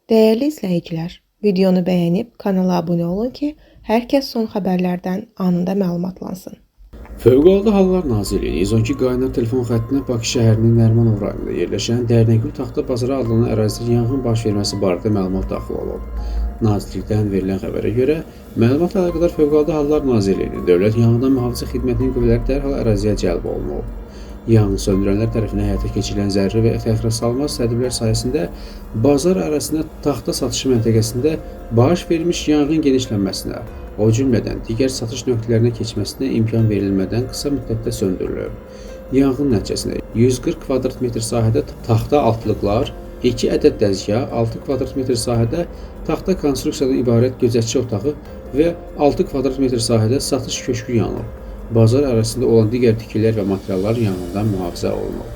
Değerli izləyicilər, videonu bəyənib kanala abunə olun ki, hər kəs son xəbərlərdən anında məlumatlansın. Fövqəladə Hallar Nazirliyi 112 qaynar telefon xəttinə Bakı şəhərinin Nərimanov rayonunda yerləşən Dərnəgül Taxta Bazarı adlanan ərazidə yanğın baş verməsi barədə məlumat daxil olub. Nazirlikdən verilən xəbərə görə, məlumat əlaqədar Fövqəladə Hallar Nazirliyinin Dövlət Yanğından Mühafizə Xidmətinin qüvvələri dərhal əraziyə cəlb olunub. Yanğın söndürənlər tərəfindən həyata keçirilən zəruri və təxirəsalınmaz tədbirlər sayəsində bazar ərazisində taxta satışı məntəqəsində baş vermiş yanğın genişlənməsinə, o cümlədən digər satış nöqtələrinə keçməsinə imkan verilmədən qısa müddətdə söndürülür. Yanğın nəticəsində 140 kvadrat metr sahədə taxta altlıqlar, 2 ədəd dəzgah, 6 kvadrat metr sahədə taxta konstruksiyadan ibarət gözətçi otağı və 6 kvadrat metr sahədə satış köşkü yanıb. Bazar arasında olan digər tikililər və materiallar yanğından mühafizə olunub.